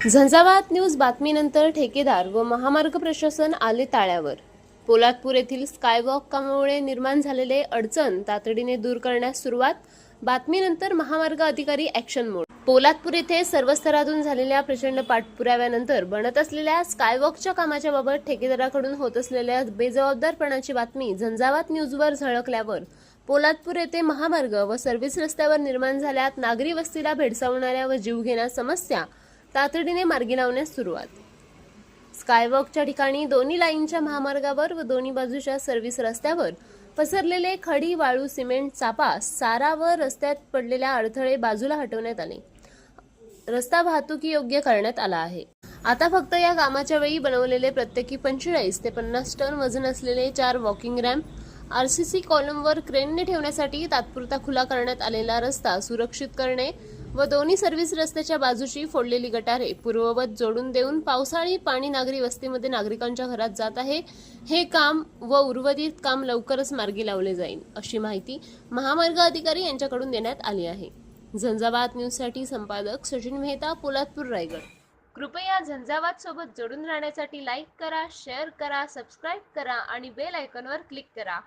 झंझावात news बातमीनंतर ठेकेदार व महामार्ग प्रशासन आले ताळ्यावर। पोलादपूर येथील स्कायवॉक कामामुळे निर्माण झालेले अडचण तातडीने दूर करण्यास सुरुवात। बातमीनंतर महामार्ग अधिकारी ॲक्शन मोड। पोलादपूर येथे सर्व स्तरातून झालेल्या प्रचंड पाठपुराव्यानंतर बनत असलेल्या स्कायवॉकच्या कामाच्या बाबत ठेकेदाराकडून होत असलेल्या बेजबाबदारपणाची बातमी झंझावात न्यूजवर झळकल्यावर पोलादपूर येथे महामार्ग व सर्व्हिस रस्त्यावर निर्माण झाल्यात नागरी वस्तीला भेडसावणाऱ्या व जीवघेण्या समस्या तातडीने मार्गी लावण्यास सुरुवात। स्कायवॉकच्या ठिकाणी दोन्ही लाईनच्या महामार्गावर व दोन्ही बाजूच्या सर्व्हिस रस्त्यावर पसरलेले खडी, वाळू, सिमेंट, चापा, सारा व रस्त्यात पडलेल्या अडथळे बाजूला हटवण्यात आले। रस्ता वाहतुकी योग्य करण्यात आला आहे। आता फक्त या कामाच्या वेळी बनवलेले प्रत्येकी 45 ते 50 टन वजन असलेले 4 वॉकिंग रॅम्प, आरसीसी कॉलमवर क्रेनने ठेवण्यासाठी तात्पुरता खुला करण्यात आलेला रस्ता सुरक्षित करणे व दोन्ही सर्व्हिस रस्त्याच्या बाजूची फोडलेली गटारे पूर्ववत जोडून देऊन पावसाळी पाणी नागरी वस्तीमध्ये नागरिकांच्या घरात जात आहे। हे काम व उर्वरित काम लवकरच मार्गी लावले जाईल, अशी माहिती महामार्ग अधिकारी यांच्याकडून देण्यात आली आहे। झंझावात न्यूजसाठी संपादक सचिन मेहता, पोलादपूर, रायगड। कृपया झंझावात सोबत जोडून राहण्यासाठी लाईक करा, शेअर करा, सबस्क्राईब करा आणि बेल आयकॉनवर क्लिक करा।